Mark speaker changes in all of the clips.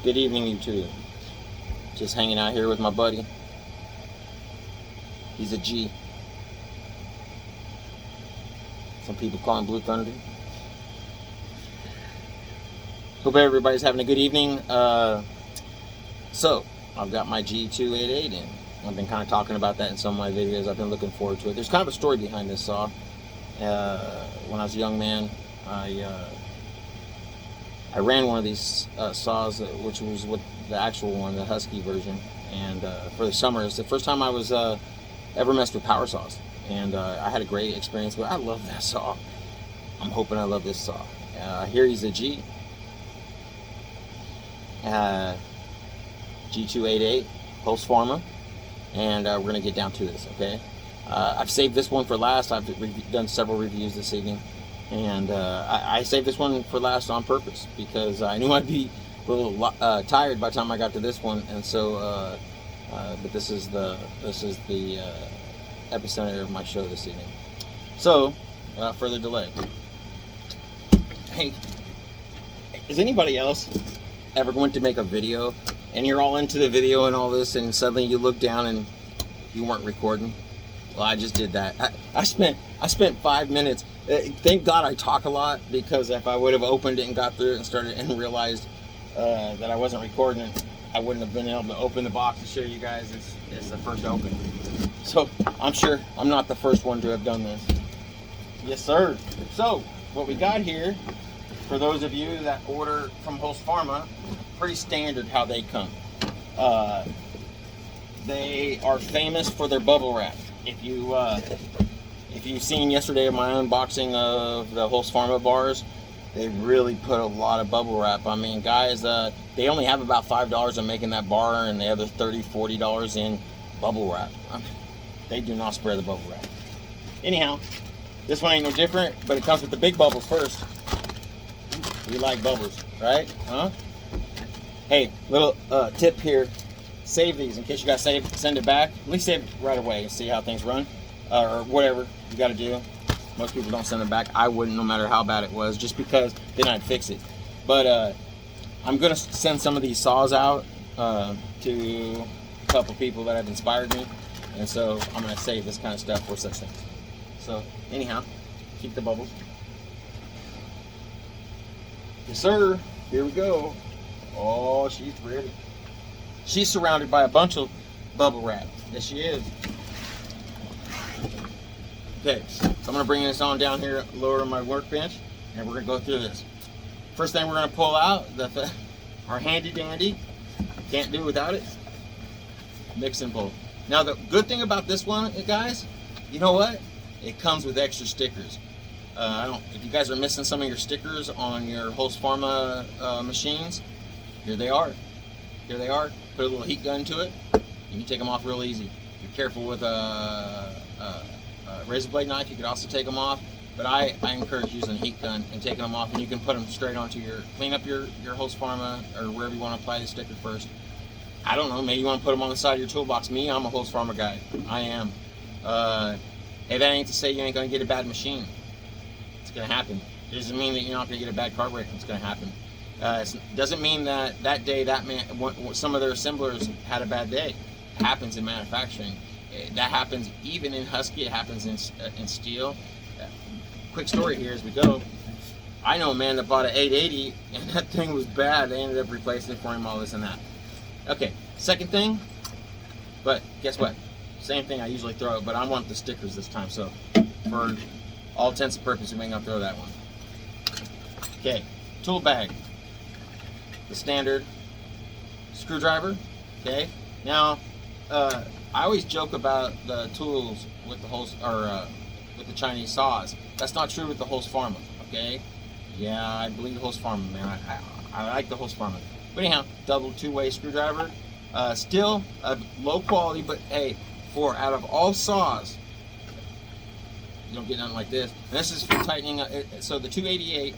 Speaker 1: Good evening, YouTube. Just hanging out here with my buddy. He's a G. Some people call him Blue Thunder. Hope everybody's having a good evening. So, I've got my G288 in. I've been kind of talking about that in some of my videos. I've been looking forward to it. There's kind of a story behind this saw. When I was a young man, I ran one of these saws, which was with the actual one, the Husky version, and for the summer. It's the first time I was ever messed with power saws, and I had a great experience. But I love that saw. I'm hoping I love this saw. Here he's a G. G288 husqvarna, and we're gonna get down to this. Okay, I've saved this one for last. I've done several reviews this evening, and I saved this one for last on purpose because I knew I'd be a little tired by the time I got to this one, and so but this is the epicenter of my show this evening. So without further delay, hey, is anybody else ever going to make a video and you're all into the video and all this, and suddenly you look down and you weren't recording? Well, I just did that. I spent 5 minutes. Thank God I talk a lot, because if I would have opened it and got through it and started and realized that I wasn't recording it, I wouldn't have been able to open the box and show you guys it's the first open. So I'm sure I'm not the first one to have done this. Yes, sir. So what we got here, for those of you that order from husqvarna, pretty standard how they come. They are famous for their bubble wrap. If you've seen yesterday my unboxing of the husqvarna bars, they really put a lot of bubble wrap. I mean, guys, they only have about $5 in making that bar, and the other $30–40 in bubble wrap. They do not spare the bubble wrap. Anyhow, this one ain't no different, but it comes with the big bubbles first. We like bubbles, right? Huh? Hey, little tip here. Save these in case you guys send it back. At least save it right away and see how things run, or whatever you got to do. Most people don't send it back. I wouldn't, no matter how bad it was, just because then I'd fix it. But I'm gonna send some of these saws out to a couple people that have inspired me, and so I'm gonna save this kind of stuff for such things. So anyhow, keep the bubbles. Yes, sir. Here we go. Oh, she's pretty. She's surrounded by a bunch of bubble wrap. Yes, she is. Okay, so I'm going to bring this on down here, lower my workbench, and we're going to go through this. First thing we're going to pull out, our handy dandy. Can't do without it. Mix and pull. Now, the good thing about this one, guys, you know what? It comes with extra stickers. If you guys are missing some of your stickers on your husqvarna machines, here they are. Here they are. Put a little heat gun to it. You can take them off real easy. If you're careful with a razor blade knife, you could also take them off. But I encourage using a heat gun and taking them off, and you can put them straight onto clean up your husqvarna or wherever you want to apply the sticker first. I don't know, maybe you want to put them on the side of your toolbox. Me, I'm a husqvarna guy. I am. Hey, that ain't to say you ain't going to get a bad machine. It's going to happen. It doesn't mean that you're not going to get a bad carburetor. It's going to happen. It doesn't mean that day some of their assemblers had a bad day. It happens in manufacturing. That happens even in Husky. It happens in steel. Quick story here as we go. I know a man that bought an 880 and that thing was bad. They ended up replacing it for him, all this and that. Okay, second thing, but guess what? Same thing, I usually throw it, but I want the stickers this time, so for all intents and purposes, we ain't gonna throw that one. Okay, tool bag. The standard screwdriver. Okay, now I always joke about the tools with the with the Chinese saws. That's not true with the husqvarna. Okay, yeah, I believe husqvarna, man. I like the husqvarna. But anyhow, double two-way screwdriver. Still low quality, but hey, out of all saws, you don't get nothing like this. And this is for tightening. So the 288,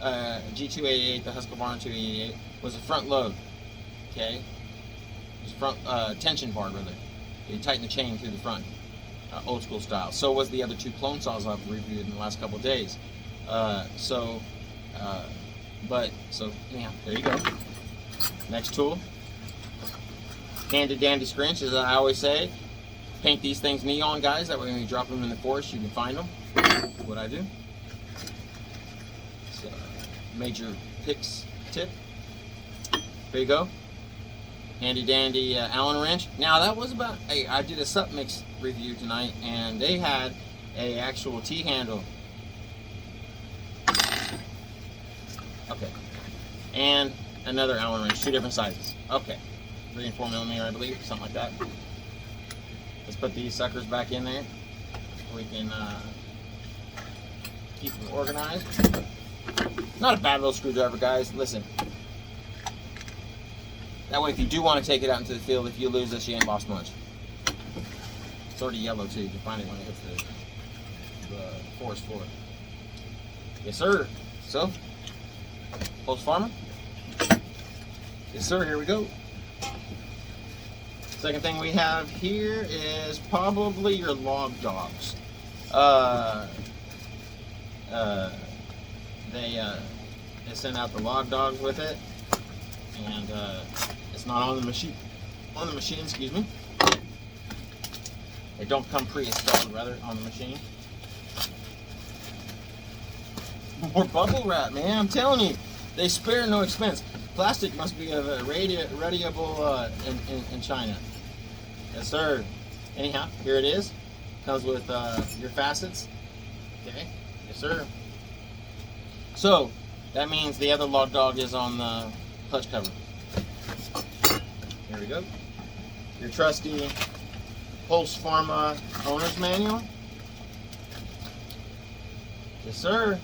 Speaker 1: G288, the Husqvarna 288, was a front load. Okay, it was front tension bar rather. You tighten the chain through the front, old school style. So was the other two clone saws I've reviewed in the last couple of days. So anyhow, there you go. Next tool, handy dandy scrunch, as I always say. Paint these things neon, guys. That way when you drop them in the forest, you can find them. That's what I do. It's a major picks tip. There you go. Handy dandy Allen wrench. Now that was about, hey, I did a sup mix review tonight, and they had a actual T-handle. Okay. And another Allen wrench, 2 different sizes. Okay. 3 and 4 millimeter, I believe, something like that. Let's put these suckers back in there. We can keep them organized. Not a bad little screwdriver, guys. Listen. That way, if you do want to take it out into the field, if you lose this, you ain't lost much. It's already yellow, too. You can find it when it hits the forest floor. Yes, sir. So, husqvarna. Yes, sir. Here we go. Second thing we have here is probably your log dogs. They send out the log dogs with it, and it's not on the machine. On the machine, excuse me. They don't come pre-installed, rather, on the machine. More bubble wrap, man. I'm telling you, they spare no expense. Plastic must be radiable in China. Yes, sir. Anyhow, here it is. Comes with your facets. Okay. Yes, sir. So, that means the other log dog is on the clutch cover. Here we go. Your trusty husqvarna owner's manual. Yes, sir.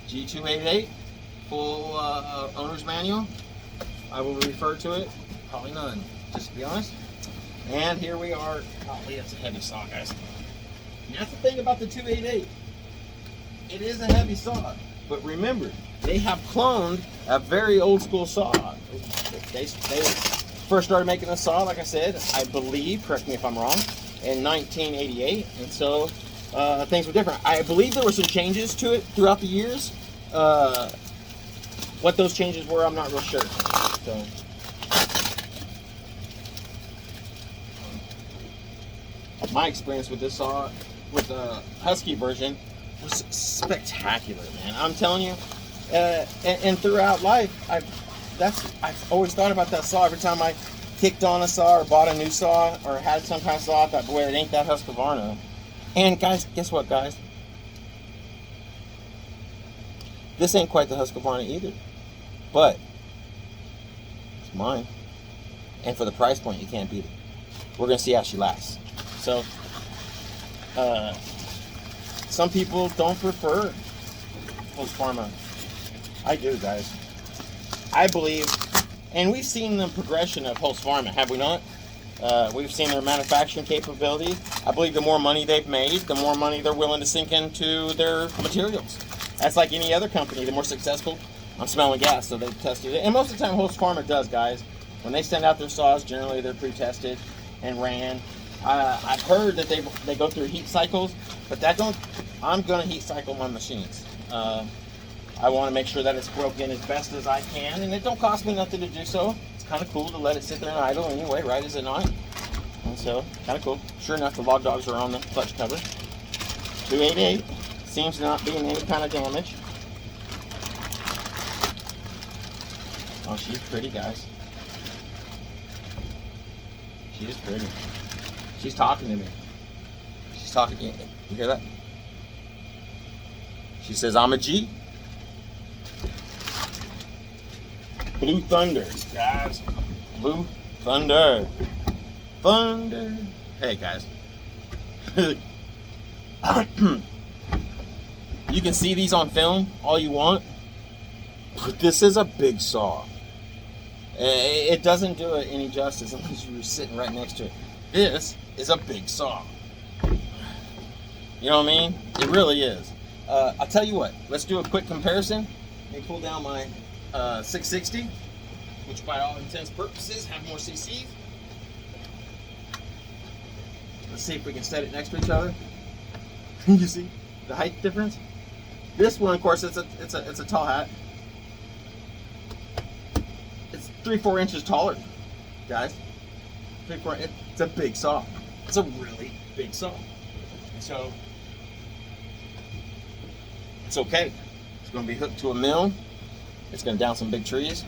Speaker 1: G288 full owner's manual. I will refer to it. Probably none, just to be honest. And here we are. Golly, that's a heavy saw, guys. And that's the thing about the 288. It is a heavy saw. But remember, they have cloned a very old school saw. They first started making the saw, like I said, I believe, correct me if I'm wrong, in 1988. And so things were different. I believe there were some changes to it throughout the years. What those changes were, I'm not real sure. So, my experience with this saw, with the Husky version, was spectacular, man. I'm telling you. And throughout life, I've always thought about that saw. Every time I kicked on a saw or bought a new saw or had some kind of saw, I thought, boy, it ain't that Husqvarna. And guys, guess what, guys? This ain't quite the Husqvarna either, but it's mine. And for the price point, you can't beat it. We're gonna see how she lasts. So, some people don't prefer Husqvarna. I do, guys. I believe, and we've seen the progression of Husqvarna, have we not? We've seen their manufacturing capability. I believe the more money they've made, the more money they're willing to sink into their materials. That's like any other company. The more successful, I'm smelling gas, so they've tested it. And most of the time, Husqvarna does, guys. When they send out their saws, generally they're pre-tested and ran. I've heard that they go through heat cycles, but I'm going to heat cycle my machines. I want to make sure that it's broken as best as I can, and it don't cost me nothing to do so. It's kind of cool to let it sit there and idle anyway, right? Is it not? And so, kind of cool. Sure enough, the log dogs are on the clutch cover. 288 seems to not be in any kind of damage. Oh, she's pretty, guys. She is pretty. She's talking to me. She's talking to you. You hear that? She says, I'm a G. Blue Thunder, guys. Blue Thunder. Thunder. Hey, guys. You can see these on film all you want, but this is a big saw. It doesn't do it any justice unless you were sitting right next to it. This is a big saw. You know what I mean? It really is. I'll tell you what. Let's do a quick comparison. Let me pull down my 660, which by all intents and purposes have more CCs. Let's see if we can set it next to each other. You see the height difference? This one, of course, it's a tall hat. 3-4 inches taller, guys. 3-4. It's a big saw. It's a really big saw. And so it's okay. It's going to be hooked to a mill. It's going to down some big trees.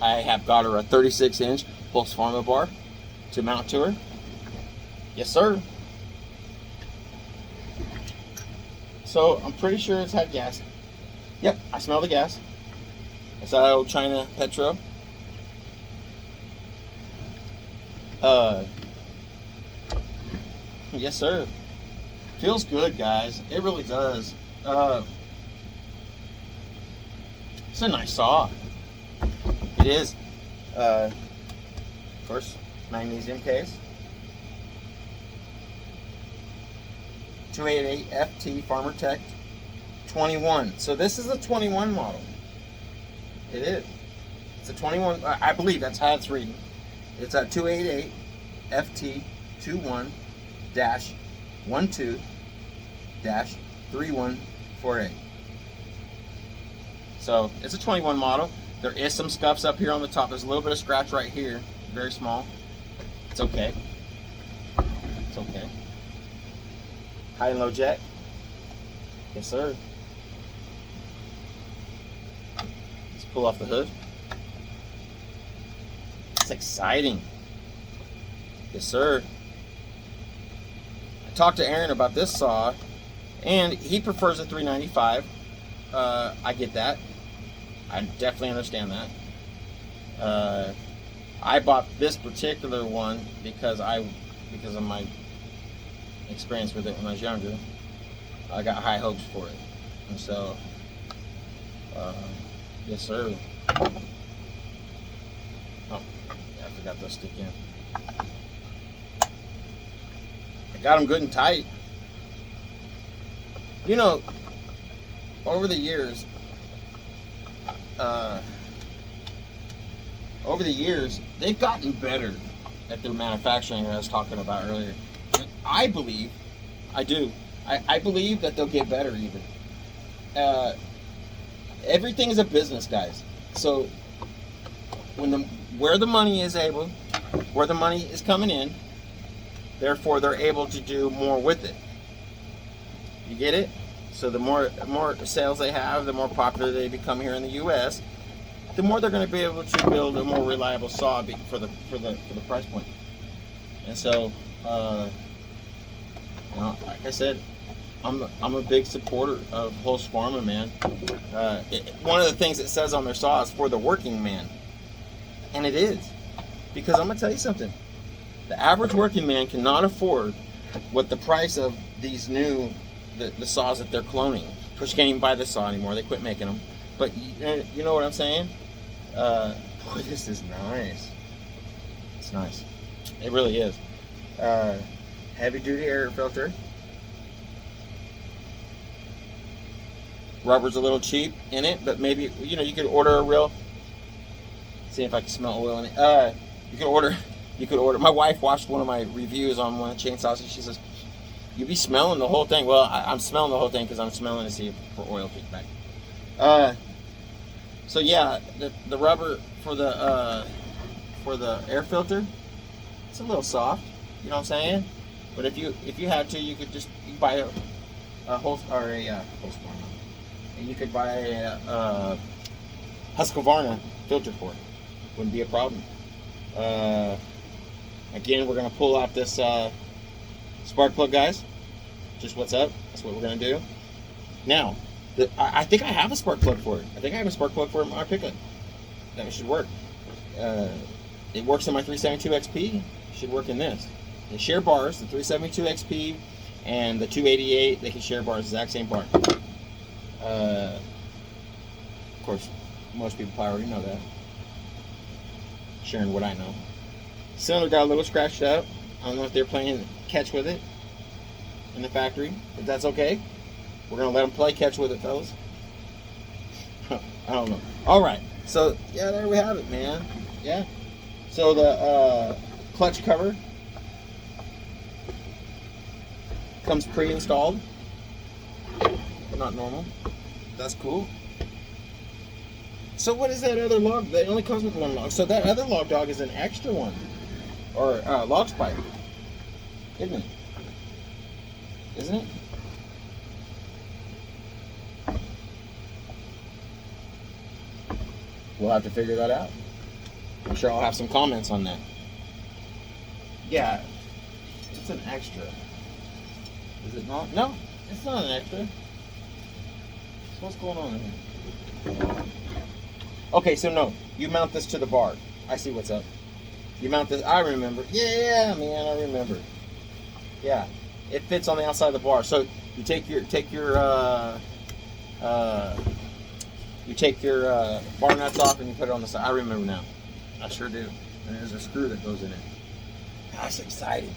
Speaker 1: I have got her a 36-inch husqvarna bar to mount to her. Yes, sir. So I'm pretty sure it's had gas. Yep, I smell the gas. It's that old China Petro. Yes, sir. Feels good, guys. It really does. It's a nice saw. It is. Of course, magnesium case. 288 FT Farmer Tech 21. So this is a 21 model. It is. It's a 21. I believe that's how it's reading. It's a 288 FT 21-12-3148. So it's a 21 model. There is some scuffs up here on the top. There's a little bit of scratch right here, very small. It's okay. It's okay. High and low jack. Yes, sir. Let's pull off the hood. It's exciting. Yes, sir. I talked to Aaron about this saw, and he prefers a 395. I get that. I definitely understand that. I bought this particular one because of my experience with it when I was younger. I got high hopes for it, and so yes, sir. Oh, yeah, I forgot to stick in. I got them good and tight. You know, over the years, they've gotten better at their manufacturing, as I was talking about earlier. And I believe that they'll get better even. Everything is a business, guys. So where the money is coming in, therefore they're able to do more with it. You get it? So the more sales they have, the more popular they become here in the U.S., the more they're going to be able to build a more reliable saw for the price point. And so, like I said, I'm a big supporter of husqvarna, man. One of the things it says on their saw is for the working man, and it is, because I'm gonna tell you something. The average working man cannot afford what the price of these new the saws that they're cloning. Of course, you can't even buy this saw anymore. They quit making them. But you know what I'm saying? Boy, this is nice. It's nice. It really is. Heavy duty air filter. Rubber's a little cheap in it, but maybe you could order a real. See if I can smell oil in it. You could order. My wife watched one of my reviews on one of the chainsaws, and she says, "You be smelling the whole thing." Well, I'm smelling the whole thing because I'm smelling to see if for oil kickback. So yeah, the rubber for the air filter, it's a little soft. You know what I'm saying? But if you had to, you could buy a husqvarna, and you could buy a husqvarna filter for it. Wouldn't be a problem. Again, we're gonna pull out this spark plug, guys. Just what's up. That's what we're gonna do. Now, I think I have a spark plug for it. I think I have a spark plug for my pickup. That should work. It works in my 372 XP. Should work in this. They share bars. The 372 XP and the 288, they can share bars. Exact same bar. Of course, most people probably already know that. Sharing what I know. Cylinder got a little scratched up. I don't know if they're playing catch with it in the factory, but that's okay. We're gonna let them play catch with it, fellas. I don't know. All right, so yeah, there we have it, man. Yeah. So the clutch cover comes pre-installed. Not normal. That's cool. So what is that other log? That only comes with one log. So that other log dog is an extra one, or log spike, isn't it? Isn't it? We'll have to figure that out. I'm sure I'll have some comments on that. Yeah, it's an extra. Is it not? No, it's not an extra. So what's going on here? Okay, so no, you mount this to the bar. I see what's up. You mount this. I remember. Yeah, man, I remember. Yeah, it fits on the outside of the bar. So you take your bar nuts off and you put it on the side. I remember now. I sure do. And there's a screw that goes in it. That's exciting.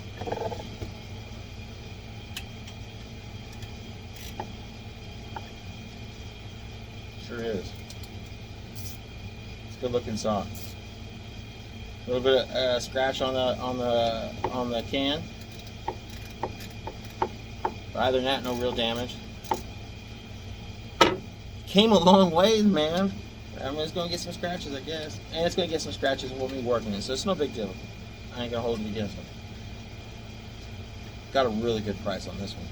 Speaker 1: Sure is. It's a good looking saw. A little bit of scratch on the can. But other than that, no real damage. Came a long way, man. I mean, it's gonna get some scratches, I guess, and it's gonna get some scratches when we'll be working it, so it's no big deal. I ain't gonna hold it against them. Got a really good price on this one.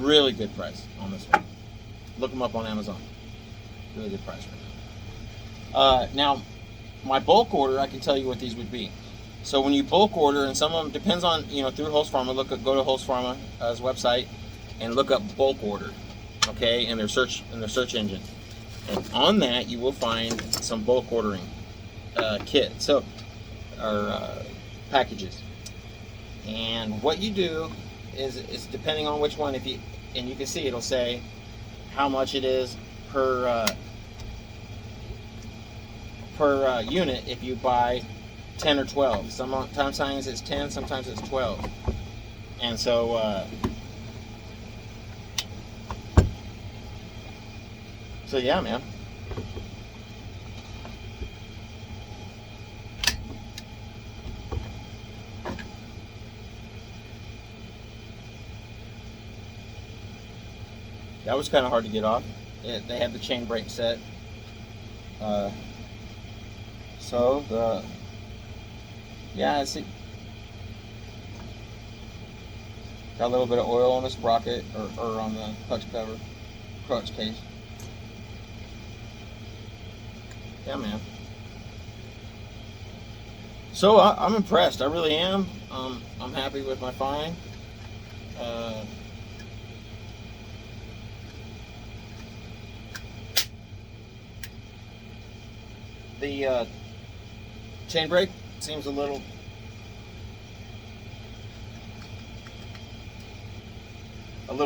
Speaker 1: Really good price on this one. Look them up on Amazon. Really good price right now. Now, my bulk order, I can tell you what these would be. So when you bulk order, and some of them depends on, you know, through husqvarna, go to husqvarna's website and look up bulk order, okay, in their search engine. And on that, you will find some bulk ordering kit, or packages. And what you do is depending on which one, and you can see it'll say how much it is per unit if you buy 10 or 12. Sometimes it's 10, sometimes it's 12. And so yeah, man. That was kind of hard to get off. They had the chain brake set. Yeah, I see. Got a little bit of oil on the sprocket or on the clutch case. Yeah, man. So I'm impressed. I really am. I'm happy with my find. The chain brake seems a little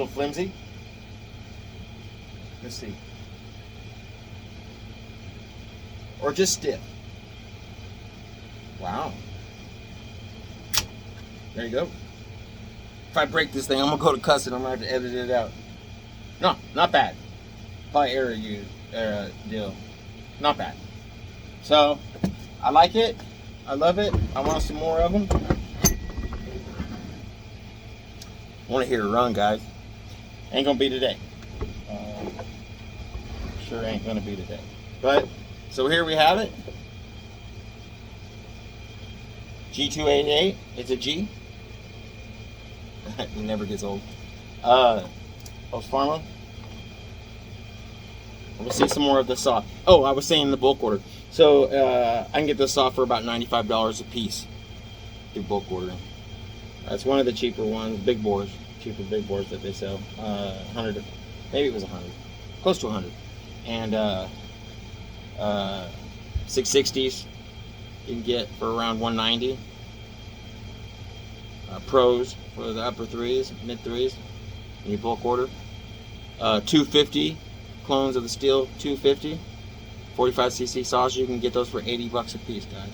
Speaker 1: flimsy. Let's see. Or just stiff. Wow. There you go. If I break this thing, I'm gonna go to cussing. I'm gonna have to edit it out. No, not bad. Probably error deal. Not bad. So, I like it. I love it. I want some more of them. I want to hear it run, guys. Ain't gonna be today. Sure ain't gonna be today. But, so here we have it. G288. It's a G. It never gets old. husqvarna. We'll see some more of this saw. Oh, I was saying the bulk order. So I can get this saw for about $95 a piece through bulk ordering. That's one of the cheaper ones, cheaper big bores that they sell. 100, maybe it was 100, close to 100. And 660s you can get for around 190. Pros for the upper threes, mid threes, and you bulk order. 250 clones of the steel 250. 45cc saws, you can get those for $80 a piece, guys.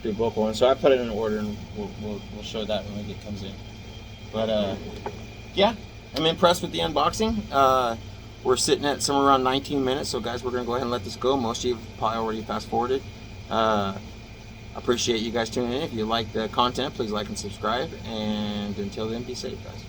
Speaker 1: Through bulk order. So I put it in order, and we'll show that when it comes in. But yeah, I'm impressed with the unboxing. We're sitting at somewhere around 19 minutes, so guys, we're gonna go ahead and let this go. Most of you have probably already fast forwarded. I appreciate you guys tuning in. If you like the content, please like and subscribe. And until then, be safe, guys.